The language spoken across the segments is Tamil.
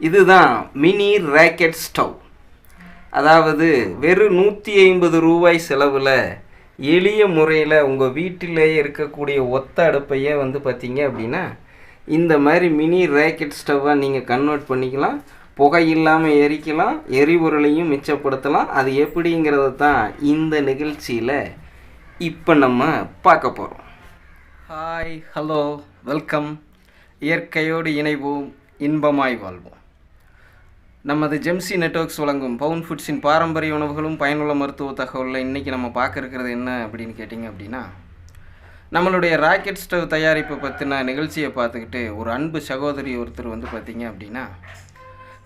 இதுதான் மினி ராக்கெட் ஸ்டவ். அதாவது வெறும் 150 ரூபாய் செலவில் எளிய முறையில் உங்கள் வீட்டிலேயே இருக்கக்கூடிய ஒத்த அடுப்பையே வந்து பார்த்தீங்க அப்படின்னா இந்த மாதிரி மினி ராக்கெட் ஸ்டவ்வாக நீங்கள் கன்வெர்ட் பண்ணிக்கலாம். புகை இல்லாமல் எரிக்கலாம், எரிபொருளையும் மிச்சப்படுத்தலாம். அது எப்படிங்கிறத தான் இந்த நிகழ்ச்சியில் இப்போ நம்ம பார்க்க போகிறோம். Hi, hello, welcome. இயற்கையோடு இணைவோம், இன்பமாய் வாழ்வோம். நமது ஜெம்சி நெட்வொர்க்ஸ் வழங்கும் பவுன் ஃபுட்ஸின் பாரம்பரிய உணவுகளும் பயனுள்ள மருத்துவ தகவலில் இன்றைக்கி நம்ம பார்க்க இருக்கிறது என்ன அப்படின்னு கேட்டிங்க அப்படின்னா, நம்மளுடைய ராக்கெட் ஸ்டவ் தயாரிப்பை பற்றின நிகழ்ச்சியை பார்த்துக்கிட்டு ஒரு அன்பு சகோதரி ஒருத்தர் வந்து பார்த்திங்க அப்படின்னா,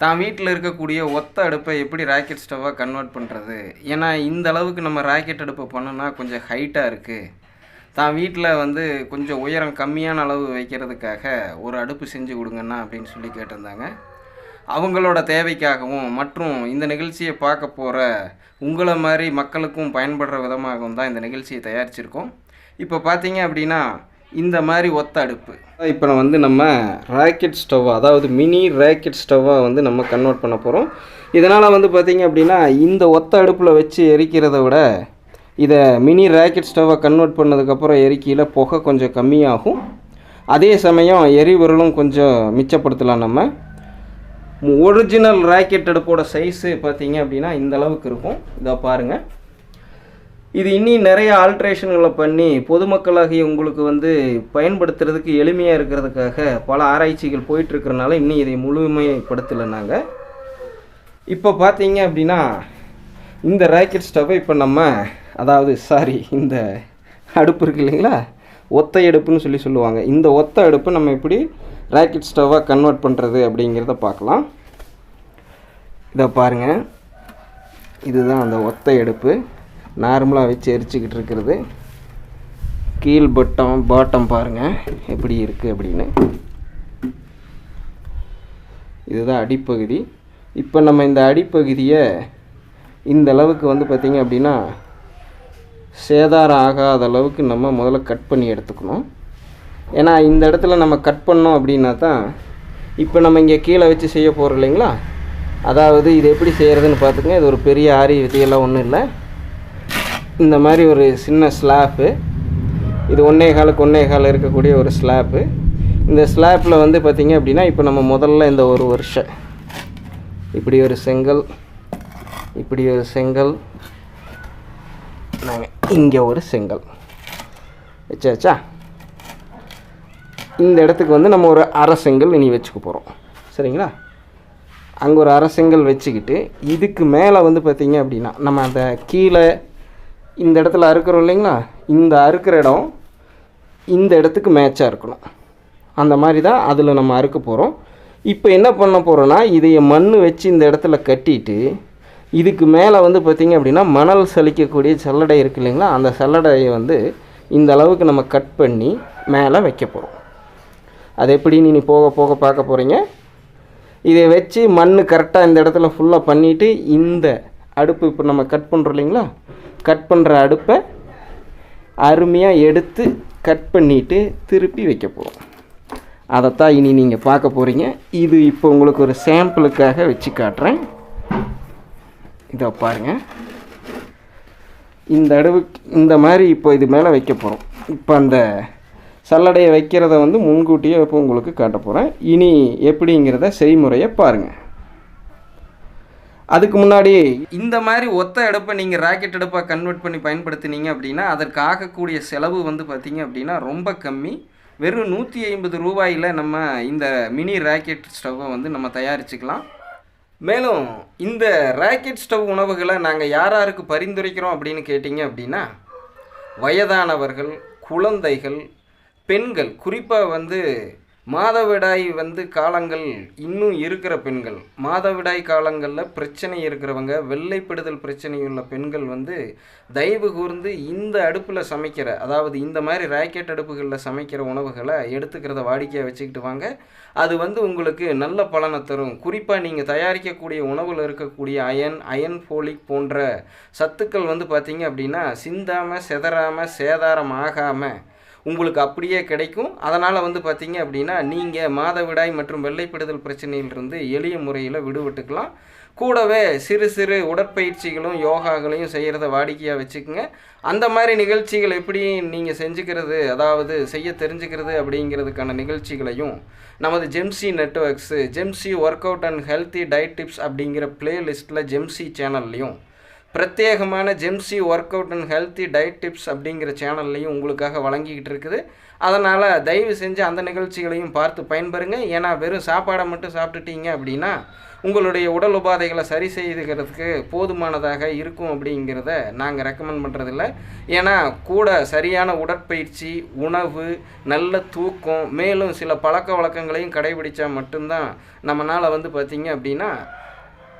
தான் வீட்டில் இருக்கக்கூடிய ஒத்த அடுப்பை எப்படி ராக்கெட் ஸ்டவ்வாக கன்வெர்ட் பண்ணுறது, ஏன்னா இந்த அளவுக்கு நம்ம ராக்கெட் அடுப்பை பண்ணோன்னா கொஞ்சம் ஹைட்டாக இருக்குது, தான் வீட்டில் வந்து கொஞ்சம் உயரம் கம்மியான அளவு வைக்கிறதுக்காக ஒரு அடுப்பு செஞ்சு கொடுங்கண்ணா அப்படின்னு சொல்லி கேட்டிருந்தாங்க. அவங்களோட தேவைக்காகவும் மற்றும் இந்த நிகழ்ச்சியை பார்க்க போகிற உங்களை மாதிரி மக்களுக்கும் பயன்படுற விதமாகவும் தான் இந்த நிகழ்ச்சியை தயாரிச்சிருக்கோம். இப்போ பார்த்தீங்க அப்படின்னா இந்த மாதிரி ஒத்த அடுப்பு இப்போ வந்து நம்ம ராக்கெட் ஸ்டவ்வாக, அதாவது மினி ராக்கெட் ஸ்டவ்வாக வந்து நம்ம கன்வெர்ட் பண்ண போகிறோம். இதனால் வந்து பார்த்திங்க அப்படின்னா இந்த ஒத்த அடுப்பில் வச்சு எரிக்கிறத விட இதை மினி ராக்கெட் ஸ்டவ்வை கன்வெர்ட் பண்ணதுக்கப்புறம் எரிக்கையில் புகை கொஞ்சம் கம்மியாகும். அதே சமயம் எரிபொருளும் கொஞ்சம் மிச்சப்படுத்தலாம். நம்ம ஒரிஜினல் ராக்கெட் அடுப்போட சைஸு பார்த்திங்க அப்படின்னா இந்த அளவுக்கு இருக்கும். இதை பாருங்கள். இது இன்னும் நிறைய ஆல்ட்ரேஷன்களை பண்ணி பொதுமக்களாகிய உங்களுக்கு வந்து பயன்படுத்துறதுக்கு எளிமையாக இருக்கிறதுக்காக பல ஆராய்ச்சிகள் போயிட்டுருக்கிறனால இன்னும் இதை முழுமைப்படுத்தலை நாங்கள். இப்போ பார்த்தீங்க அப்படின்னா இந்த ராக்கெட் ஸ்டவ்வை இப்போ நம்ம, அதாவது இந்த அடுப்பு இருக்குது இல்லைங்களா, ஒத்த அடுப்புன்னு சொல்லுவாங்க. இந்த ஒத்த அடுப்பு நம்ம எப்படி ராக்கெட் ஸ்டவ்வாக கன்வெர்ட் பண்ணுறது அப்படிங்கிறத பார்க்கலாம். இதை பாருங்கள், இதுதான் அந்த ஒத்த அடுப்பு நார்மலாக வச்சு எரிச்சிக்கிட்டு இருக்கிறது. கீழ் பாட்டம் பாருங்கள் எப்படி இருக்குது அப்படின்னு. இதுதான் அடிப்பகுதி. இப்போ நம்ம இந்த அடிப்பகுதியை இந்த அளவுக்கு வந்து பார்த்திங்க அப்படின்னா சேதாரம் ஆகாத அளவுக்கு நம்ம முதல்ல கட் பண்ணி எடுத்துக்கணும். ஏன்னா இந்த இடத்துல நம்ம கட் பண்ணோம் அப்படின்னா தான் இப்போ நம்ம இங்கே கீழே வச்சு செய்ய போகிறோம் இல்லைங்களா. அதாவது இது எப்படி செய்கிறதுன்னு பார்த்துங்க. இது ஒரு பெரிய ஆரிய விதையெல்லாம் ஒன்றும் இல்லை. இந்த மாதிரி ஒரு சின்ன ஸ்லாப்பு, இது 1.25 இருக்கக்கூடிய ஒரு ஸ்லாப்பு. இந்த ஸ்லாப்பில் வந்து பார்த்திங்க அப்படின்னா இப்போ நம்ம முதல்ல இந்த ஒரு வருஷம் இப்படி ஒரு செங்கல், இப்படி ஒரு செங்கல், நாங்கள் இங்கே ஒரு செங்கல் வச்சாச்சா. இந்த இடத்துக்கு வந்து நம்ம ஒரு அரை செங்கல் இனி வச்சுக்க போகிறோம், சரிங்களா. அங்கே ஒரு அரை செங்கல் வச்சுக்கிட்டு இதுக்கு மேலே வந்து பார்த்திங்க அப்படின்னா நம்ம அந்த கீழே இந்த இடத்துல அறுக்கிறோம் இல்லைங்களா, இந்த அறுக்கிற இடம் இந்த இடத்துக்கு மேட்சாக இருக்கணும். அந்த மாதிரி தான் அதில் நம்ம அறுக்க போகிறோம். இப்போ என்ன பண்ண போகிறோன்னா இதைய மண் வச்சு இந்த இடத்துல கட்டிட்டு இதுக்கு மேலே வந்து பார்த்திங்க அப்படின்னா மணல் சலிக்கக்கூடிய சல்லடை இருக்குது இல்லைங்களா, அந்த சல்லடையை வந்து இந்த அளவுக்கு நம்ம கட் பண்ணி மேலே வைக்க போகிறோம். அது எப்படின்னு நீ போக போக பார்க்க போகிறீங்க. இதை வச்சு மண் கரெக்டாக இந்த இடத்துல ஃபுல்லாக பண்ணிவிட்டு இந்த அடுப்பு இப்போ நம்ம கட் பண்ணுறோம் இல்லைங்களா, கட் பண்ணுற அடுப்பை அருமையாக எடுத்து கட் பண்ணிவிட்டு திருப்பி வைக்க போகிறோம். அதைத்தான் இனி நீங்கள் பார்க்க போகிறீங்க. இது இப்போ உங்களுக்கு ஒரு சாம்பிளுக்காக வச்சு காட்டுறேன். இதை பாருங்கள். இந்த அடுப்புக்கு இந்த மாதிரி இப்போ இது மேலே வைக்க போகிறோம். இப்போ அந்த சல்லடையை வைக்கிறத வந்து முன்கூட்டியே இப்போ உங்களுக்கு காட்ட போகிறேன். இனி எப்படிங்கிறத செய்முறையை பாருங்கள். அதுக்கு முன்னாடி இந்த மாதிரி ஒத்த அடுப்பை நீங்கள் ராக்கெட் அடுப்பாக கன்வெர்ட் பண்ணி பயன்படுத்தினீங்க அப்படின்னா அதற்கு ஆகக்கூடிய செலவு வந்து பார்த்திங்க அப்படின்னா ரொம்ப கம்மி. வெறும் 150 ரூபாயில் நம்ம இந்த மினி ராக்கெட் ஸ்டவ்வை வந்து நம்ம தயாரிச்சுக்கலாம். மேலும் இந்த ராக்கெட் ஸ்டவ் உணவுகளை நாங்கள் யாருக்கு பரிந்துரைக்கிறோம் அப்படின்னு கேட்டிங்க அப்படின்னா, வயதானவர்கள், குழந்தைகள், பெண்கள், குறிப்பாக வந்து மாதவிடாய் வந்து காலங்கள் இன்னும் இருக்கிற பெண்கள், மாதவிடாய் காலங்களில் பிரச்சனை இருக்கிறவங்க, வெள்ளைப்படுதல் பிரச்சனை உள்ள பெண்கள் வந்து தயவு கூர்ந்து இந்த அடுப்பில் சமைக்கிற, அதாவது இந்த மாதிரி ராக்கெட் அடுப்புகளில் சமைக்கிற உணவுகளை எடுத்துக்கிறத வாடிக்கையாக வச்சுக்கிட்டு வாங்க. அது வந்து உங்களுக்கு நல்ல பலனை தரும். குறிப்பாக நீங்கள் தயாரிக்கக்கூடிய உணவில் இருக்கக்கூடிய அயன் ஃபோலிக் போன்ற சத்துக்கள் வந்து பார்த்திங்க அப்படின்னா சிந்தாமல், செதறாமல், சேதாரம் ஆகாமல் உங்களுக்கு அப்படியே கிடைக்கும். அதனால் வந்து பார்த்திங்க அப்படின்னா நீங்கள் மாதவிடாய் மற்றும் வெள்ளைப்படுதல் பிரச்சனையிலிருந்து எளிய முறையில் விடுபட்டுக்கலாம். கூடவே சிறு சிறு உடற்பயிற்சிகளும் யோகாக்களையும் செய்கிறத வாடிக்கையாக வச்சுக்கோங்க. அந்த மாதிரி நிகழ்ச்சிகள் எப்படி நீங்கள் செஞ்சுக்கிறது, அதாவது செய்ய தெரிஞ்சுக்கிறது அப்படிங்கிறதுக்கான நிகழ்ச்சிகளையும் நமது ஜெம்சி நெட்வொர்க்ஸு ஜெம்சி workout and healthy diet tips அப்படிங்கிற பிளேலிஸ்ட்டில் ஜெம்சி சேனல்லையும் பிரத்யேகமான ஜெம்சி workout and healthy diet tips அப்படிங்கிற சேனல்லையும் உங்களுக்காக வழங்கிக்கிட்டு இருக்குது. அதனால் தயவு செஞ்சு அந்த நிகழ்ச்சிகளையும் பார்த்து பயன்பெறுங்க. ஏன்னா வெறும் சாப்பாடை மட்டும் சாப்பிட்டுட்டீங்க அப்படின்னா உங்களுடைய உடல் உபாதைகளை சரி செய்துக்கிறதுக்கு போதுமானதாக இருக்கும் அப்படிங்கிறத நாங்கள் ரெக்கமெண்ட் பண்ணுறதில்ல. ஏன்னா கூட சரியான உடற்பயிற்சி, உணவு, நல்ல தூக்கம், மேலும் சில பழக்க வழக்கங்களையும் கடைபிடித்தா மட்டும்தான் நம்மளால் வந்து பார்த்திங்க அப்படின்னா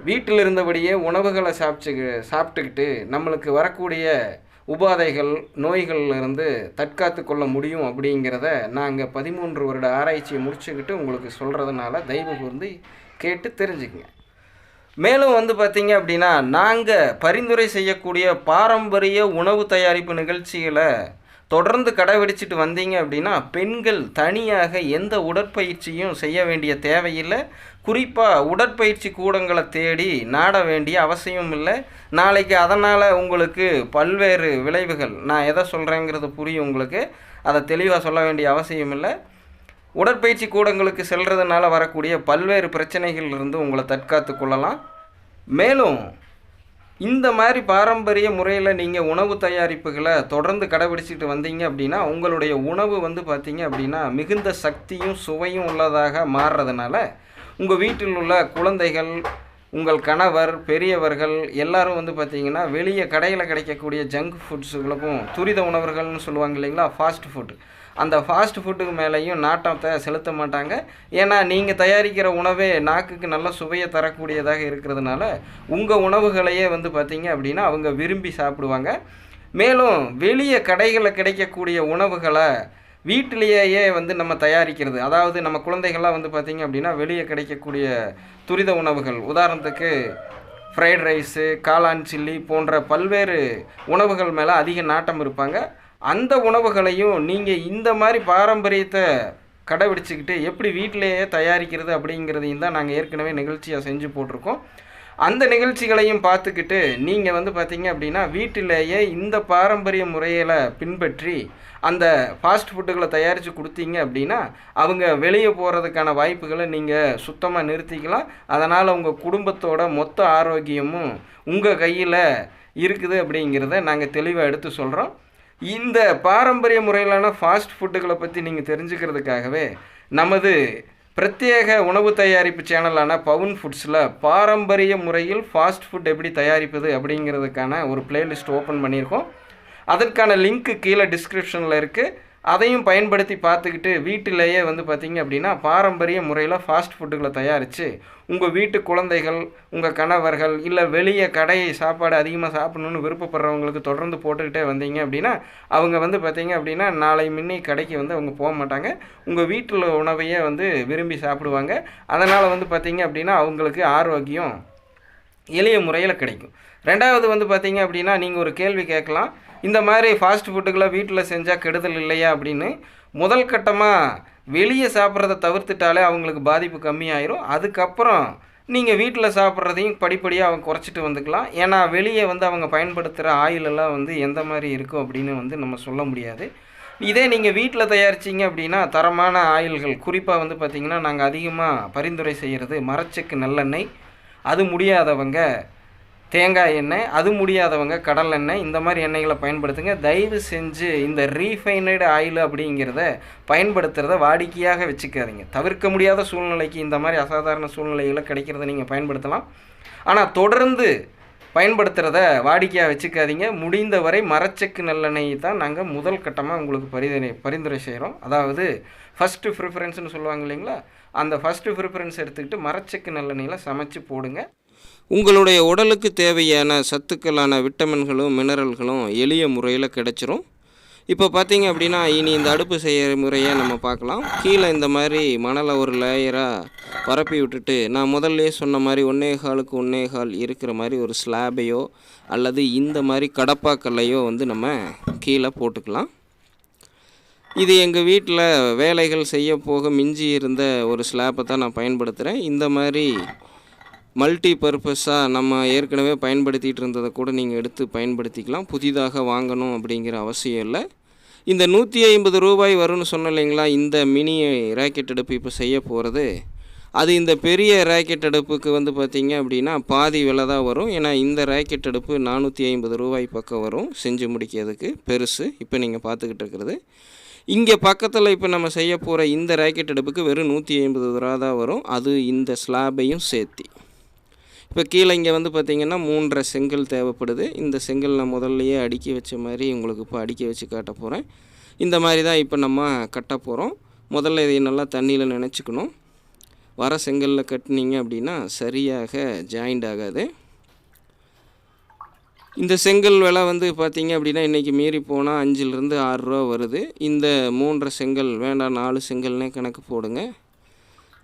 வீட்டில் இருந்தபடியே உணவுகளை சாப்பிட்டுக்கிட்டு நம்மளுக்கு வரக்கூடிய உபாதைகள், நோய்களிலிருந்து தற்காத்து கொள்ள முடியும் அப்படிங்கிறத நாங்கள் 13 வருட ஆராய்ச்சியை முடிச்சுக்கிட்டு உங்களுக்கு சொல்கிறதுனால தயவு கூர்ந்து கேட்டு தெரிஞ்சுக்குங்க. மேலும் வந்து பார்த்திங்க அப்படின்னா நாங்கள் பரிந்துரை செய்யக்கூடிய பாரம்பரிய உணவு தயாரிப்பு நிகழ்ச்சிகளை தொடர்ந்து கடைபிடிச்சிட்டு வந்தீங்க அப்படின்னா பெண்கள் தனியாக எந்த உடற்பயிற்சியும் செய்ய வேண்டிய தேவையில்லை. குறிப்பாக உடற்பயிற்சி கூடங்களை தேடி நாட வேண்டிய அவசியம் இல்லை. நாளைக்கு அதனால் உங்களுக்கு பல்வேறு விளைவுகள், நான் எதை சொல்கிறேங்கிறது புரியும் உங்களுக்கு, அதை தெளிவாக சொல்ல வேண்டிய அவசியம் இல்லை. உடற்பயிற்சி கூடங்களுக்கு செல்றதுனால வரக்கூடிய பல்வேறு பிரச்சனைகளிலிருந்து உங்களை தற்காத்து கொள்ளலாம். மேலும் இந்த மாதிரி பாரம்பரிய முறையில் நீங்கள் உணவு தயாரிப்புகளை தொடர்ந்து கடைபிடிச்சிட்டு வந்தீங்க அப்படின்னா உங்களுடைய உணவு வந்து பார்த்திங்க அப்படின்னா மிகுந்த சக்தியும் சுவையும் உள்ளதாக மாறுறதுனால உங்கள் வீட்டில் உள்ள குழந்தைகள், உங்கள் கணவர், பெரியவர்கள் எல்லாரும் வந்து பார்த்திங்கன்னா வெளியே கடையில் கிடைக்கக்கூடிய ஜங்க் ஃபுட்ஸுகளுக்கும் துரித உணவுகள்னு சொல்லுவாங்க இல்லைங்களா, ஃபாஸ்ட் ஃபுட், அந்த ஃபாஸ்ட் ஃபுட்டுக்கு மேலேயும் நாட்டத்தை செலுத்த மாட்டாங்க. ஏன்னா நீங்கள் தயாரிக்கிற உணவே நாக்குக்கு நல்ல சுவையை தரக்கூடியதாக இருக்கிறதுனால உங்கள் உணவுகளையே வந்து பார்த்திங்க அப்படின்னா அவங்க விரும்பி சாப்பிடுவாங்க. மேலும் வெளியே கடைகளில் கிடைக்கக்கூடிய உணவுகளை வீட்டிலேயே வந்து நம்ம தயாரிக்கிறது, அதாவது நம்ம குழந்தைகள்லாம் வந்து பார்த்திங்க அப்படின்னா வெளியே கிடைக்கக்கூடிய துரித உணவுகள், உதாரணத்துக்கு ஃப்ரைட் ரைஸு, காளான் சில்லி போன்ற பல்வேறு உணவுகள் மேலே அதிக நாட்டம் இருப்பாங்க. அந்த உணவுகளையும் நீங்கள் இந்த மாதிரி பாரம்பரியத்தை கடைபிடிச்சிக்கிட்டு எப்படி வீட்டிலேயே தயாரிக்கிறது அப்படிங்கிறதையும் தான் நாங்கள் ஏற்கனவே நிகழ்ச்சியாக செஞ்சு போட்டிருக்கோம். அந்த நிகழ்ச்சிகளையும் பார்த்துக்கிட்டு நீங்கள் வந்து பார்த்திங்க அப்படின்னா வீட்டிலேயே இந்த பாரம்பரிய முறையில் பின்பற்றி அந்த ஃபாஸ்ட் ஃபுட்டுகளை தயாரித்து கொடுத்தீங்க அப்படின்னா அவங்க வெளியே போகிறதுக்கான வாய்ப்புகளை நீங்கள் சுத்தமாக நிறுத்திக்கலாம். அதனால் உங்கள் குடும்பத்தோட மொத்த ஆரோக்கியமும் உங்கள் கையில் இருக்குது அப்படிங்கிறத நாங்கள் தெளிவாக எடுத்து சொல்கிறோம். இந்த பாரம்பரிய முறையிலான ஃபாஸ்ட் ஃபுட்டுகளை பற்றி நீங்கள் தெரிஞ்சுக்கிறதுக்காகவே நமது பிரத்யேக உணவு தயாரிப்பு சேனலான பவுன் ஃபுட்ஸில் பாரம்பரிய முறையில் ஃபாஸ்ட் ஃபுட் எப்படி தயாரிப்பது அப்படிங்கிறதுக்கான ஒரு பிளேலிஸ்ட் ஓப்பன் பண்ணியிருக்கோம். அதற்கான லிங்க்கு கீழே டிஸ்கிரிப்ஷனில் இருக்குது. அதையும் பயன்படுத்தி பார்த்துக்கிட்டு வீட்டிலேயே வந்து பார்த்திங்க அப்படின்னா பாரம்பரிய முறையில் ஃபாஸ்ட் ஃபுட்டுகளை தயாரித்து உங்கள் வீட்டு குழந்தைகள், உங்கள் கணவர்கள், இல்லை வெளியே கடை சாப்பாடு அதிகமாக சாப்பிடணுன்னு விருப்பப்படுறவங்களுக்கு தொடர்ந்து போட்டுக்கிட்டே வந்தீங்க அப்படின்னா அவங்க வந்து பார்த்திங்க அப்படின்னா நாளை முன்னே கடைக்கு வந்து அவங்க போக மாட்டாங்க, உங்கள் வீட்டில் உணவையே வந்து விரும்பி சாப்பிடுவாங்க. அதனால் வந்து பார்த்திங்க அப்படின்னா அவங்களுக்கு ஆரோக்கியம் எளிய முறையில் கிடைக்கும். ரெண்டாவது வந்து பார்த்திங்க அப்படின்னா நீங்கள் ஒரு கேள்வி கேட்கலாம், இந்த மாதிரி ஃபாஸ்ட் ஃபுட்டுகளை வீட்டில் செஞ்சால் கெடுதல் இல்லையா அப்படின்னு. முதல் கட்டமாக வெளியே சாப்பிட்றத தவிர்த்துட்டாலே அவங்களுக்கு பாதிப்பு கம்மியாயிரும். அதுக்கப்புறம் நீங்கள் வீட்டில் சாப்பிட்றதையும் படிப்படியாக அவங்க குறைச்சிட்டு வந்துக்கலாம். ஏன்னா வெளியே வந்து அவங்க பயன்படுத்துகிற ஆயிலெல்லாம் வந்து எந்த மாதிரி இருக்கும் அப்படின்னு வந்து நம்ம சொல்ல முடியாது. இதே நீங்கள் வீட்டில் தயாரிச்சிங்க அப்படின்னா தரமான ஆயில்கள், குறிப்பாக வந்து பார்த்திங்கன்னா நாங்கள் அதிகமாக பரிந்துரை செய்கிறது மரச்செக்கு நல்லெண்ணெய், அது முடியாதவங்க தேங்காய் எண்ணெய், அது முடியாதவங்க கடல் எண்ணெய், இந்த மாதிரி எண்ணெய்களை பயன்படுத்துங்க. தயவு செஞ்சு இந்த ரீஃபைனடு ஆயில் அப்படிங்கிறத பயன்படுத்துகிறத வாடிக்கையாக வச்சுக்காதீங்க. தவிர்க்க முடியாத சூழ்நிலைக்கு இந்த மாதிரி அசாதாரண சூழ்நிலைகளை கிடைக்கிறத நீங்கள் பயன்படுத்தலாம். ஆனால் தொடர்ந்து பயன்படுத்துகிறத வாடிக்கையாக வச்சுக்காதீங்க. முடிந்தவரை மரச்செக்கு நல்லெண்ணெய் தான் நாங்கள் முதல் கட்டமாக உங்களுக்கு பரிந்துரை செய்கிறோம். அதாவது ஃபஸ்ட்டு ப்ரிஃபரன்ஸ்னு சொல்லுவாங்க இல்லைங்களா, அந்த ஃபஸ்ட்டு ப்ரிஃபரன்ஸ் எடுத்துக்கிட்டு மரச்செக்கு நல்லெண்ணெயில் சமைச்சு போடுங்க. உங்களுடைய உடலுக்கு தேவையான சத்துக்களான விட்டமின்களும் மினரல்களும் எளிய முறையில் கிடைச்சிரும். இப்போ பார்த்தீங்க அப்படின்னா இனி இந்த அடுப்பு செய்கிற முறையை நம்ம பார்க்கலாம். கீழே இந்த மாதிரி மணலை ஒரு லேயராக பரப்பி விட்டுட்டு நான் முதல்ல சொன்ன மாதிரி 1.25க்கு 1.25 இருக்கிற மாதிரி ஒரு ஸ்லாபையோ அல்லது இந்த மாதிரி கடப்பாக்கல்லையோ வந்து நம்ம கீழே போட்டுக்கலாம். இது எங்கள் வீட்டில் வேலைகள் செய்ய போக மிஞ்சி இருந்த ஒரு ஸ்லாப்பை தான் நான் பயன்படுத்துகிறேன். இந்த மாதிரி மல்டி பர்பஸாக நம்ம ஏற்கனவே பயன்படுத்திகிட்டு இருந்ததை கூட நீங்கள் எடுத்து பயன்படுத்திக்கலாம். புதிதாக வாங்கணும் அப்படிங்கிற அவசியம் இல்லை. இந்த ரூ. 150 வரும்னு சொன்னேன் இல்லைங்களா, இந்த மினி ராக்கெட் அடுப்பு இப்போ செய்ய போகிறது. அது இந்த பெரிய ராக்கெட் அடுப்புக்கு வந்து பார்த்திங்க அப்படின்னா பாதி விலை தான் வரும். ஏன்னா இந்த ராக்கெட் அடுப்பு ரூ. 450 பக்கம் வரும் செஞ்சு முடிக்கிறதுக்கு, பெருசு. இப்போ நீங்கள் பார்த்துக்கிட்டு இருக்கிறது. இங்கே பக்கத்தில் இப்போ நம்ம செய்ய போகிற இந்த ராக்கெட் அடுப்புக்கு வெறும் ரூ. 150 தான் வரும். அது இந்த ஸ்லாபையும் சேர்த்தி. இப்போ கீழே இங்கே வந்து பார்த்திங்கன்னா 3.5 செங்கல் தேவைப்படுது. இந்த செங்கல் நான் முதல்லையே அடுக்கி வச்ச மாதிரி உங்களுக்கு இப்போ அடுக்கி வச்சு காட்ட போகிறேன். இந்த மாதிரி தான் இப்போ நம்ம கட்ட போகிறோம். முதல்ல இதை நல்லா தண்ணியில் நினச்சிக்கணும். வர செங்கலில் கட்டினீங்க அப்படின்னா சரியாக ஜாயிண்ட் ஆகாது. இந்த செங்கல் விலை வந்து பார்த்திங்க அப்படின்னா இன்றைக்கி மீறி போனால் $5 வருது. இந்த 3.5 செங்கல் வேண்டாம், 4 செங்கல்னே கணக்கு போடுங்க.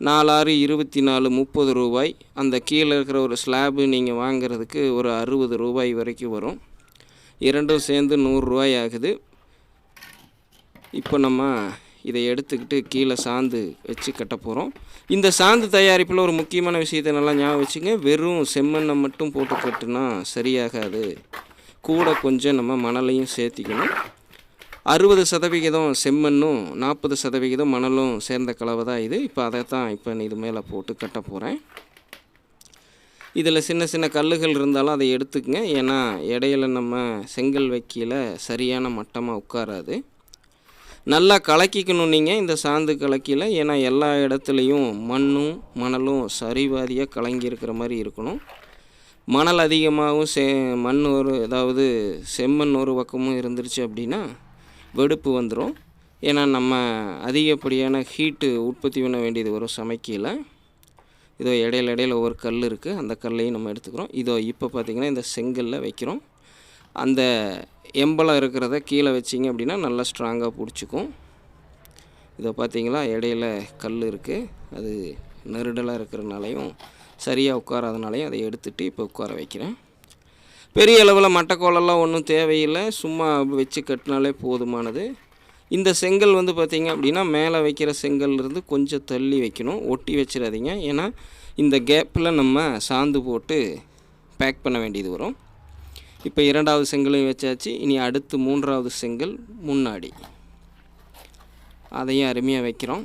4 6 24 $30. அந்த கீழே இருக்கிற ஒரு ஸ்லாபு நீங்கள் வாங்கிறதுக்கு ஒரு $60 வரைக்கும் வரும். இரண்டும் சேர்ந்து $100 ஆகுது. இப்போ நம்ம இதை எடுத்துக்கிட்டு கீழே சாந்து வச்சு கட்ட போகிறோம். இந்த சாந்து தயாரிப்பில் ஒரு முக்கியமான விஷயத்தை நல்லா ஞாபகம் வச்சுங்க. வெறும் செம்மண்ணை மட்டும் போட்டு கட்டுனா சரியாகாது. கூட கொஞ்சம் நம்ம மணலையும் சேர்த்திக்கணும். 60% செம்மண்ணும் 40% மணலும் சேர்ந்த கலவை தான் இது. இப்போ அதை தான் இப்போ இது மேலே போட்டு கட்ட போகிறேன். இதில் சின்ன சின்ன கல்லுகள் இருந்தாலும் அதை எடுத்துக்கங்க. ஏன்னா இடையில நம்ம செங்கல் வைக்கல சரியான மட்டமாக உட்காராது. நல்லா கலக்கிக்கணும் நீங்கள் இந்த சாந்து கலக்கியில். ஏன்னா எல்லா இடத்துலையும் மண்ணும் மணலும் சரிவாதியாக கலங்கியிருக்கிற மாதிரி இருக்கணும். மணல் அதிகமாகவும் மண் அதாவது செம்மண் ஒரு பக்கமும் இருந்துருச்சு அப்படின்னா வெடுப்பு வந்துடும். ஏன்னா நம்ம அதிகப்படியான ஹீட்டு உற்பத்தி பண்ண வேண்டியது வரும் சமைக்கையில். இதோ இடையில ஒவ்வொரு கல் இருக்குது. அந்த கல்லையும் நம்ம எடுத்துக்கிறோம். இதோ இப்போ பார்த்திங்கன்னா இந்த செங்கல்ல வைக்கிறோம். அந்த எம்பலம் இருக்கிறத கீழே வச்சிங்க அப்படின்னா நல்லா ஸ்ட்ராங்காக பிடிச்சிக்கும். இதை பார்த்திங்களா, இடையில கல் இருக்குது. அது நெருடலாக இருக்கிறனாலையும் சரியாக உட்காராதனாலையும் அதை எடுத்துகிட்டு இப்போ உட்கார வைக்கிறேன். பெரிய அளவில் மட்டைக்கோலெல்லாம் ஒன்றும் தேவையில்லை. சும்மா வச்சு கட்டினாலே போதுமானது. இந்த செங்கல் வந்து பார்த்திங்க அப்படின்னா மேலே வைக்கிற செங்கல்லிருந்து கொஞ்சம் தள்ளி வைக்கணும். ஒட்டி வச்சிடாதீங்க. ஏன்னா இந்த கேப்பில் நம்ம சாந்து போட்டு பேக் பண்ண வேண்டியது வரும். இப்போ 2வது செங்கலையும் வச்சாச்சு. இனி அடுத்து 3வது செங்கல் முன்னாடி அதையும் அருமையாக வைக்கிறோம்.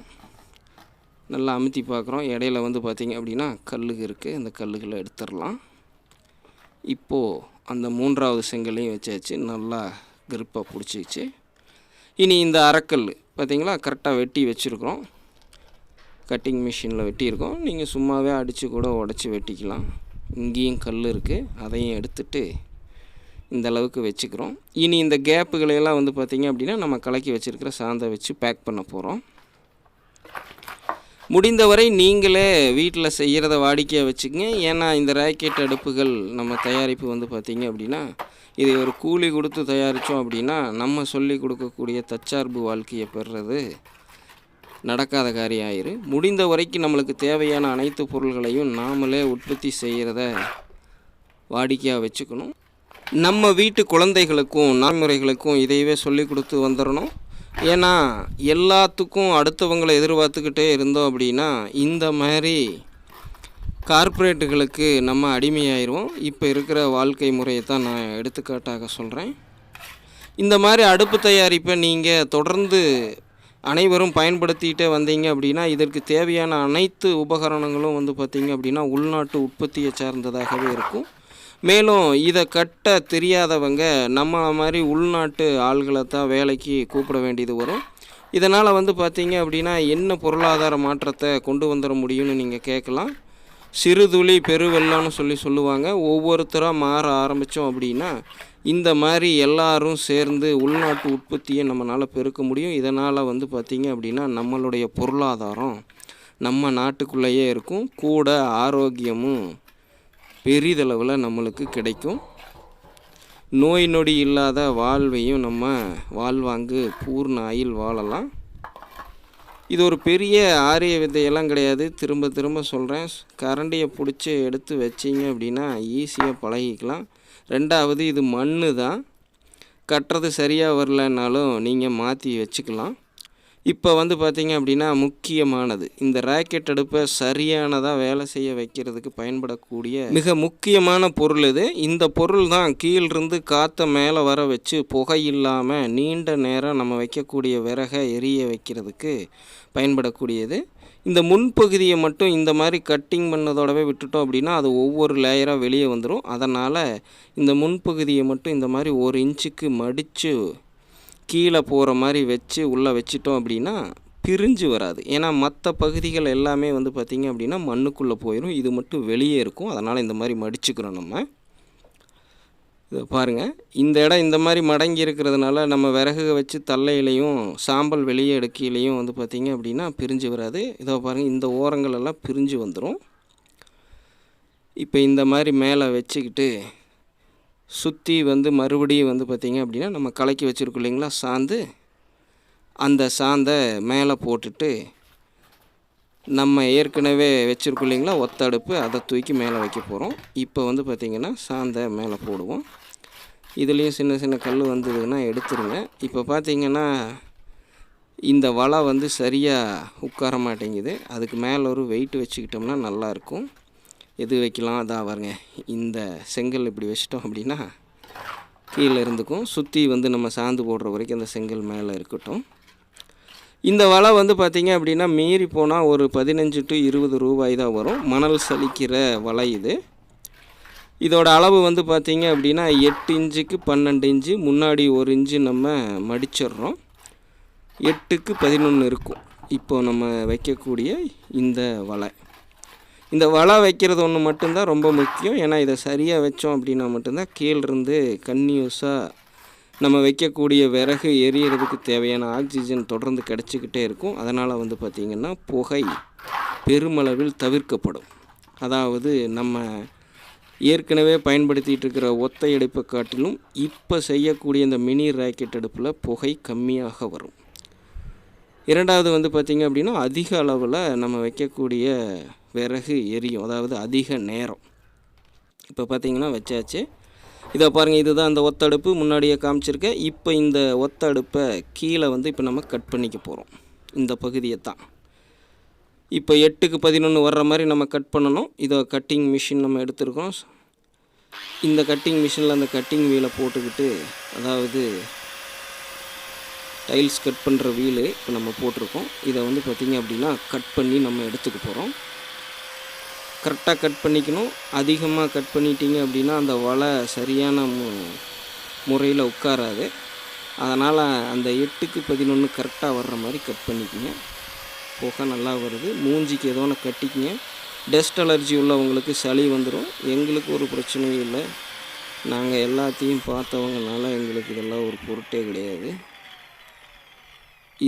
நல்லா அமுத்தி பார்க்குறோம். இடையில வந்து பார்த்திங்க அப்படின்னா கல்லுகள் இருக்குது. அந்த கல்லுகளை எடுத்துடலாம். இப்போது அந்த 3வது செங்கலையும் வச்சாச்சு. நல்லா கிரிப்பாக பிடிச்சிச்சு. இனி இந்த அரைக்கல் பார்த்திங்களா கரெக்டாக வெட்டி வச்சுருக்குறோம். கட்டிங் மிஷினில் வெட்டியிருக்கோம். நீங்கள் சும்மாவே அடித்து கூட உடச்சி வெட்டிக்கலாம். இங்கேயும் கல் இருக்குது. அதையும் எடுத்துட்டு இந்த அளவுக்கு வச்சுக்கிறோம். இனி இந்த கேப்புகளையெல்லாம் வந்து பார்த்திங்க அப்படின்னா நம்ம கலக்கி வச்சுருக்கிற சாந்தை வச்சு பேக் பண்ண போகிறோம். முடிந்தவரை நீங்களே வீட்டில் செய்கிறத வாடிக்கையாக வச்சுக்கங்க. ஏன்னா இந்த ராக்கெட் அடுப்புகள் நம்ம தயாரிப்பு வந்து பார்த்திங்க அப்படின்னா இதை ஒரு கூலி கொடுத்து தயாரித்தோம் அப்படின்னா நம்ம சொல்லி கொடுக்கக்கூடிய தற்சார்பு வாழ்க்கையை பெறுறது நடக்காத காரியம் ஆயிரு. முடிந்த வரைக்கும் நம்மளுக்கு தேவையான அனைத்து பொருள்களையும் நாமளே உற்பத்தி செய்கிறத வாடிக்கையாக வச்சுக்கணும். நம்ம வீட்டு குழந்தைகளுக்கும் நடைமுறைகளுக்கும் இதையவே சொல்லி கொடுத்து வந்துடணும். ஏன்னா எல்லாத்துக்கும் அடுத்தவங்களை எதிர்பார்த்துக்கிட்டே இருந்தோம் அப்படின்னா இந்த மாதிரி கார்ப்பரேட்டுகளுக்கு நம்ம அடிமையாயிடுவோம். இப்போ இருக்கிற வாழ்க்கை முறையை தான் நான் எடுத்துக்காட்டாக சொல்கிறேன். இந்த மாதிரி அடுப்பு தயாரிப்பை நீங்கள் தொடர்ந்து அனைவரும் பயன்படுத்திகிட்டே வந்தீங்க அப்படின்னா இதற்கு தேவையான அனைத்து உபகரணங்களும் வந்து பார்த்திங்க அப்படின்னா உள்நாட்டு உற்பத்தியை சார்ந்ததாகவே இருக்கும். மேலும் இதை கட்ட தெரியாதவங்க நம்ம மாதிரி உள்நாட்டு ஆள்களை தான் வேலைக்கு கூப்பிட வேண்டியது வரும். இதனால் வந்து பார்த்திங்க அப்படின்னா என்ன பொருளாதார மாற்றத்தை கொண்டு வந்துட முடியும்னு நீங்கள் கேட்கலாம். சிறுதுளி பெருவெள்ளம்னு சொல்லுவாங்க. ஒவ்வொருத்தராக மாற ஆரம்பித்தோம் அப்படின்னா இந்த மாதிரி எல்லாரும் சேர்ந்து உள்நாட்டு உற்பத்தியை நம்மளால் பெருக்க முடியும். இதனால் வந்து பார்த்திங்க அப்படின்னா நம்மளுடைய பொருளாதாரம் நம்ம நாட்டுக்குள்ளேயே இருக்கும். கூட ஆரோக்கியமும் பெரிதளவில் நம்மளுக்கு கிடைக்கும். நோய் நொடி இல்லாத வாழ்வையும் நம்ம வாழ்வாங்கு பூர்ண ஆயுள் வாழலாம். இது ஒரு பெரிய ஆரிய வித்தையெல்லாம் கிடையாது. திரும்ப சொல்கிறேன். கரண்டியை பிடிச்சி எடுத்து வச்சிங்க அப்படின்னா ஈஸியாக பழகிக்கலாம். 2வது இது மண் தான். கட்டுறது சரியாக வரலனாலும் நீங்கள் மாற்றி வச்சுக்கலாம். இப்போ வந்து பார்த்திங்க அப்படின்னா முக்கியமானது, இந்த ராக்கெட் அடுப்பை சரியானதாக வேலை செய்ய வைக்கிறதுக்கு பயன்படக்கூடிய மிக முக்கியமான பொருள் இது. இந்த பொருள் தான் கீழிருந்து காற்றை மேலே வர வச்சு புகை இல்லாமல் நீண்ட நேரம் நம்ம வைக்கக்கூடிய விறகை எரிய வைக்கிறதுக்கு பயன்படக்கூடியது. இந்த முன்பகுதியை மட்டும் இந்த மாதிரி கட்டிங் பண்ணதோடவே விட்டுட்டோம் அப்படின்னா அது ஒவ்வொரு லேயராக வெளியே வந்துடும். அதனால் இந்த முன்பகுதியை மட்டும் இந்த மாதிரி 1 இன்ச்சுக்கு மடித்து கீழே போகிற மாதிரி வச்சு உள்ளே வச்சிட்டோம் அப்படின்னா பிரிஞ்சு வராது. ஏன்னா மற்ற பகுதிகள் எல்லாமே வந்து பார்த்திங்க அப்படின்னா மண்ணுக்குள்ளே போயிடும், இது மட்டும் வெளியே இருக்கும். அதனால் இந்த மாதிரி மடிச்சுக்கிறோம். நம்ம இதை பாருங்கள், இந்த இடம் இந்த மாதிரி மடங்கி இருக்கிறதுனால நம்ம விறகு வச்சு தள்ளையிலையும் சாம்பல் வெளியே எடுக்கையிலையும் வந்து பார்த்திங்க அப்படின்னா பிரிஞ்சு வராது. இதோ பாருங்கள், இந்த ஓரங்கள் எல்லாம் பிரிஞ்சு வந்துடும். இப்போ இந்த மாதிரி மேலே வச்சுக்கிட்டு சுற்றி வந்து மறுபடியும் வந்து பார்த்திங்க அப்படின்னா நம்ம கலக்கி வச்சுருக்கோம் இல்லைங்களா சாந்து, அந்த சாந்தை மேலே போட்டுட்டு நம்ம ஏற்கனவே வச்சுருக்கோம் இல்லைங்களா ஒத்த அடுப்பு, அதை தூக்கி மேலே வைக்க போகிறோம். இப்போ வந்து பார்த்திங்கன்னா சாந்தை மேலே போடுவோம். இதுலேயும் சின்ன சின்ன கல் வந்ததுன்னா எடுத்துருங்க. இப்போ பார்த்திங்கன்னா இந்த வலை வந்து சரியாக உட்கார மாட்டேங்குது. அதுக்கு மேலே ஒரு வெயிட் வச்சுக்கிட்டோம்னா நல்லாயிருக்கும். எது வைக்கலாம், அதான் பாருங்க, இந்த செங்கல் இப்படி வச்சிட்டோம் அப்படின்னா கீழே இருந்துக்கும். சுற்றி வந்து நம்ம சாந்து போடுற வரைக்கும் அந்த செங்கல் மேலே இருக்கட்டும். இந்த வலை வந்து பார்த்திங்க அப்படின்னா மீறி போனால் ஒரு 15 to 20 ரூபாய் தான் வரும். மணல் சலிக்கிற வலை இது. இதோட அளவு வந்து பார்த்திங்க அப்படின்னா 8 இன்ச்சுக்கு 12 இன்ச்சு, முன்னாடி 1 இன்ச்சு நம்ம மடிச்சிடுறோம். 8க்கு 11 இருக்கும் இப்போ நம்ம வைக்கக்கூடிய இந்த வலை. இந்த வலை வைக்கிறது ஒன்று மட்டும்தான் ரொம்ப முக்கியம். ஏன்னா இதை சரியாக வச்சோம் அப்படின்னா மட்டும்தான் கீழிருந்து கன்னியூஸாக நம்ம வைக்கக்கூடிய விறகு எரியறதுக்கு தேவையான ஆக்சிஜன் தொடர்ந்து கிடச்சிக்கிட்டே இருக்கும். அதனால் வந்து பார்த்திங்கன்னா புகை பெருமளவில் தவிர்க்கப்படும். அதாவது நம்ம ஏற்கனவே பயன்படுத்திகிட்டு இருக்கிற ஒத்தை அடுப்பை காட்டிலும் இப்போ செய்யக்கூடிய இந்த மினி ராக்கெட் அடுப்பில் புகை கம்மியாக வரும். இரண்டாவது வந்து பார்த்திங்க அப்படின்னா அதிக அளவில் நம்ம வைக்கக்கூடிய விறகு எரியும், அதாவது அதிக நேரம். இப்போ பார்த்திங்கன்னா வச்சாச்சு. இதை பாருங்கள், இதுதான் அந்த ஒத்தடுப்பு முன்னாடியே காமிச்சிருக்கேன். இப்போ இந்த ஒத்தடுப்பை கீழே வந்து இப்போ நம்ம கட் பண்ணிக்க போகிறோம். இந்த பகுதியை தான் இப்போ 8க்கு 11 வர்ற மாதிரி நம்ம கட் பண்ணணும். இதை கட்டிங் மிஷின் நம்ம எடுத்துருக்கோம். இந்த கட்டிங் மிஷினில் அந்த கட்டிங் வீலை போட்டுக்கிட்டு, அதாவது டைல்ஸ் கட் பண்ணுற வீலு இப்போ நம்ம போட்டிருக்கோம். இதை வந்து பார்த்திங்க அப்படின்னா கட் பண்ணி நம்ம எடுத்துக்க போகிறோம். கரெக்டாக கட் பண்ணிக்கணும். அதிகமாக கட் பண்ணிட்டீங்க அப்படின்னா அந்த வலை சரியான முறையில் உட்காராது. அதனால் அந்த 8க்கு 11 கரெக்டாக வர்ற மாதிரி கட் பண்ணிக்கோங்க. புகை நல்லா வருது. மூஞ்சிக்கு ஏதோ ஒன்று கட்டிக்கிங்க. டஸ்ட் அலர்ஜி உள்ளவங்களுக்கு சளி வந்துடும். எங்களுக்கு ஒரு பிரச்சனையும் இல்லை. நாங்கள் எல்லாத்தையும் பார்த்தவங்கனால எங்களுக்கு இதெல்லாம் ஒரு பொருட்டே கிடையாது.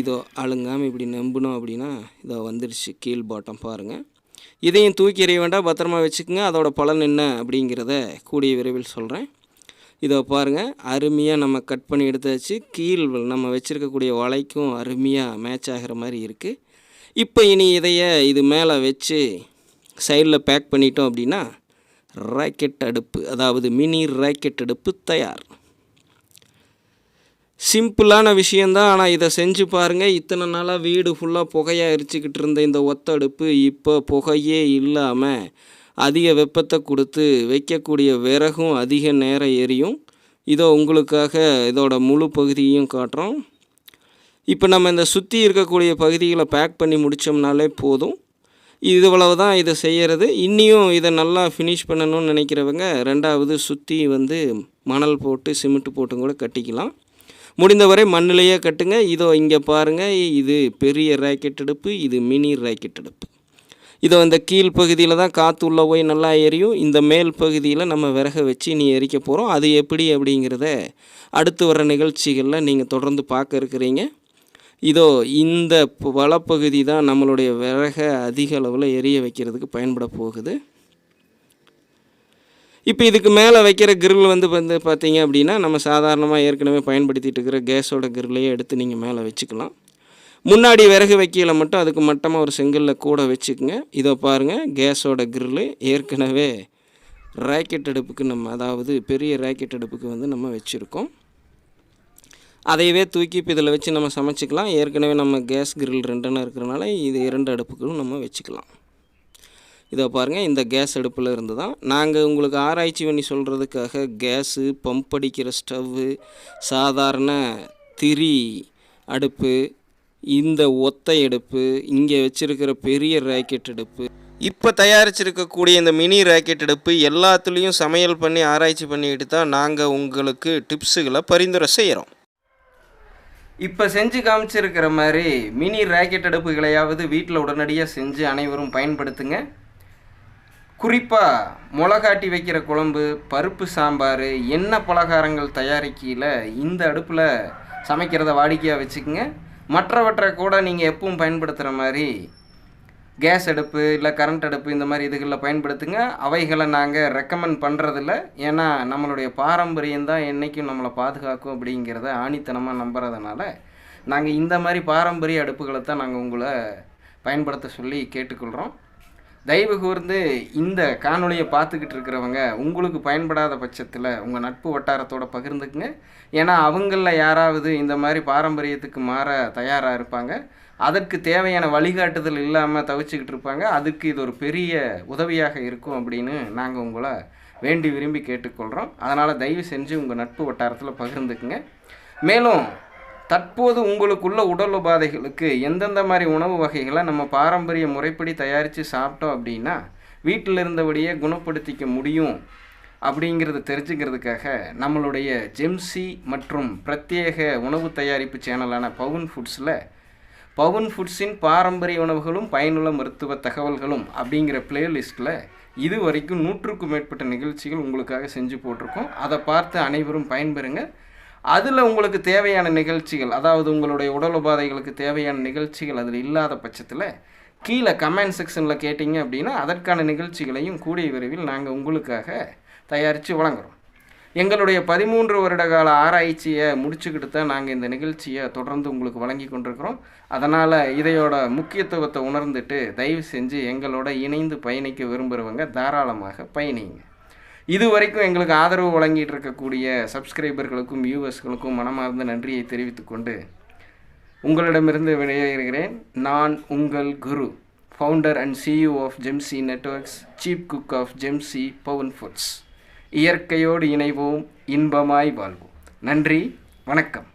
இதோ அழுங்காமல் இப்படி நம்பினோம் அப்படின்னா இதோ வந்துடுச்சு கீழ் பாட்டம் பாருங்கள். இதையும் தூக்கி எறிய வேண்டாம், பத்திரமா வச்சுக்கோங்க. அதோட பலன் என்ன அப்படிங்கிறத கூடிய விரைவில் சொல்கிறேன். இதோ பாருங்கள், அருமையாக நம்ம கட் பண்ணி எடுத்தாச்சு. கீழ் நம்ம வச்சுருக்கக்கூடிய வலைக்கும் அருமையாக மேட்ச் ஆகிற மாதிரி இருக்குது. இப்போ இனி இது மேலே வச்சு சைடில் பேக் பண்ணிட்டோம் அப்படின்னா ராக்கெட் அடுப்பு, அதாவது மினி ராக்கெட் அடுப்பு தயார். சிம்பிளான விஷயந்தான், ஆனால் இதை செஞ்சு பாருங்கள். இத்தனை நாளாக வீடு ஃபுல்லாக புகையாக எரிச்சிக்கிட்டு இருந்த இந்த ஒத்தடுப்பு இப்போ புகையே இல்லாமல் அதிக வெப்பத்தை கொடுத்து வைக்கக்கூடிய விறகும் அதிக நேரம் எரியும். இதோ உங்களுக்காக இதோட முழு பகுதியையும் காட்டுறோம். இப்போ நம்ம இந்த சுற்றி இருக்கக்கூடிய பகுதிகளை பேக் பண்ணி முடித்தோம்னாலே போதும். இவ்வளவு தான் இதை செய்கிறது. இன்னியும் இதை நல்லா ஃபினிஷ் பண்ணணும்னு நினைக்கிறவங்க ரெண்டாவது சுற்றி வந்து மணல் போட்டு சிமெண்ட் போட்டும் கூட கட்டிக்கலாம். முடிந்தவரை மண்ணிலேயே கட்டுங்க. இதோ இங்கே பாருங்கள், இது பெரிய ராக்கெட் அடுப்பு, இது மினி ராக்கெட் அடுப்பு. இதோ இந்த கீழ் பகுதியில் தான் காற்று உள்ளே போய் நல்லா எரியும். இந்த மேல் பகுதியில் நம்ம விறக வச்சு நீ எரிக்க போகிறோம். அது எப்படி அப்படிங்கிறத அடுத்து வர நிகழ்ச்சிகளில் நீங்கள் தொடர்ந்து பார்க்க இருக்கிறீங்க. இதோ இந்த வளப்பகுதி தான் நம்மளுடைய விறகை அதிக அளவில் எரிய வைக்கிறதுக்கு பயன்பட போகுது. இப்போ இதுக்கு மேலே வைக்கிற கிரில் வந்து பார்த்தீங்க அப்படின்னா நம்ம சாதாரணமாக ஏற்கனவே பயன்படுத்திகிட்டு இருக்கிற கேஸோட கிரில்லையே எடுத்து நீங்கள் மேலே வச்சுக்கலாம். முன்னாடி விறகு வைக்கையில் மட்டும் அதுக்கு மட்டமாக ஒரு செங்கலில் கூட வச்சுக்கோங்க. இதோ பாருங்கள், கேஸோட கிரில்லு ஏற்கனவே ராக்கெட் அடுப்புக்கு நம்ம, அதாவது பெரிய ராக்கெட் அடுப்புக்கு வந்து நம்ம வச்சுருக்கோம். அதையவே தூக்கி இப்போ இதில் வச்சு நம்ம சமைச்சிக்கலாம். ஏற்கனவே நம்ம கேஸ் கிரில் 2 இருக்கிறனால இது 2 அடுப்புகளும் நம்ம வச்சுக்கலாம். இதை பாருங்கள், இந்த கேஸ் அடுப்பில் இருந்து தான் நாங்கள் உங்களுக்கு ஆராய்ச்சி பண்ணி சொல்கிறதுக்காக கேஸு, பம்ப் அடிக்கிற ஸ்டவ்வு, சாதாரண திரி அடுப்பு, இந்த ஒத்தை அடுப்பு, இங்கே வச்சுருக்கிற பெரிய ராக்கெட் அடுப்பு, இப்போ தயாரிச்சிருக்கக்கூடிய இந்த மினி ராக்கெட் அடுப்பு எல்லாத்துலேயும் சமையல் பண்ணி ஆராய்ச்சி பண்ணிக்கிட்டு தான் நாங்கள் உங்களுக்கு டிப்ஸுகளை பரிந்துரை செய்கிறோம். இப்போ செஞ்சு காமிச்சிருக்கிற மாதிரி மினி ராக்கெட் அடுப்புகளையாவது வீட்டில் உடனடியாக செஞ்சு அனைவரும் பயன்படுத்துங்க. குறிப்பாக மிளகாட்டி வைக்கிற குழம்பு, பருப்பு சாம்பார், எண்ணெய் பலகாரங்கள் தயாரிக்கையில் இந்த அடுப்பில் சமைக்கிறத வாடிக்கையாக வச்சுக்கோங்க. மற்றவற்றை கூட நீங்கள் எப்பவும் பயன்படுத்துகிற மாதிரி கேஸ் அடுப்பு இல்லை கரண்ட் அடுப்பு இந்த மாதிரி இதுகளில் பயன்படுத்துங்க. அவைகளை நாங்கள் ரெக்கமெண்ட் பண்ணுறதில்ல. ஏன்னா நம்மளுடைய பாரம்பரியம் தான் என்றைக்கும் நம்மளை பாதுகாக்கும் அப்படிங்கிறத ஆணித்தனமாக நம்புறதுனால நாங்கள் இந்த மாதிரி பாரம்பரிய அடுப்புகளை தான் நாங்கள் உங்களை பயன்படுத்த சொல்லி கேட்டுக்கொள்கிறோம். தயவு கூர்ந்து இந்த காணொலியை பார்த்துக்கிட்டு இருக்கிறவங்க உங்களுக்கு பயன்படாத பட்சத்தில் உங்கள் நட்பு வட்டாரத்தோடு பகிர்ந்துக்குங்க. ஏன்னா அவங்களில் யாராவது இந்த மாதிரி பாரம்பரியத்துக்கு மாற தயாராக இருப்பாங்க. அதற்கு தேவையான வழிகாட்டுதல் இல்லாமல் தவிச்சுக்கிட்டு இருப்பாங்க. அதுக்கு இது ஒரு பெரிய உதவியாக இருக்கும் அப்படின்னு நாங்கள் உங்களை வேண்டி விரும்பி கேட்டுக்கொள்கிறோம். அதனால் தயவு செஞ்சு உங்கள் நட்பு வட்டாரத்தில் பகிர்ந்துக்குங்க. மேலும் தற்போது உங்களுக்குள்ள உடல் உபாதைகளுக்கு எந்தெந்த மாதிரி உணவு வகைகளை நம்ம பாரம்பரிய முறைப்படி தயாரித்து சாப்பிட்டோம் அப்படின்னா வீட்டில் இருந்தபடியே குணப்படுத்திக்க முடியும் அப்படிங்கிறத தெரிஞ்சுக்கிறதுக்காக நம்மளுடைய ஜெம்சி மற்றும் பிரத்யேக உணவு தயாரிப்பு சேனலான பவுன் ஃபுட்ஸின் பாரம்பரிய உணவுகளும் பயனுள்ள மருத்துவ தகவல்களும் அப்படிங்கிற பிளேலிஸ்ட்டில் இது வரைக்கும் 100க்கும் மேற்பட்ட நிகழ்ச்சிகள் உங்களுக்காக செஞ்சு போட்டிருக்கோம். அதை பார்த்து அனைவரும் பயன்பெறுங்க. அதில் உங்களுக்கு தேவையான நிகழ்ச்சிகள், அதாவது உங்களுடைய உடல் உபாதைகளுக்கு தேவையான நிகழ்ச்சிகள் அதில் இல்லாத பட்சத்தில் கீழே கமெண்ட் செக்ஷனில் கேட்டிங்க அப்படின்னா அதற்கான நிகழ்ச்சிகளையும் கூடிய விரைவில் நாங்கள் உங்களுக்காக தயாரித்து வழங்குகிறோம். எங்களுடைய 13 வருட கால ஆராய்ச்சியை முடிச்சுக்கிட்டு தான் நாங்கள் இந்த நிகழ்ச்சியை தொடர்ந்து உங்களுக்கு வழங்கி கொண்டிருக்கிறோம். அதனால் இதையோட முக்கியத்துவத்தை உணர்ந்துட்டு தயவு செஞ்சு எங்களோட இணைந்து பயணிக்க விரும்புகிறவங்க தாராளமாக பயணிங்க. இது வரைக்கும் எங்களுக்கு ஆதரவு வழங்கிட்டு இருக்கக்கூடிய சப்ஸ்கிரைபர்களுக்கும் வியூவர்ஸ்களுக்கும் மனமார்ந்த நன்றியை தெரிவித்துக்கொண்டு உங்களிடமிருந்து விடைபெறுகிறேன். நான் உங்கள் குரு, founder and CEO of Jemsi networks, chief cook of Jemsi பவுன் ஃபுட்ஸ். இயற்கையோடு இணைவோம், இன்பமாய் வாழ்வோம். நன்றி, வணக்கம்.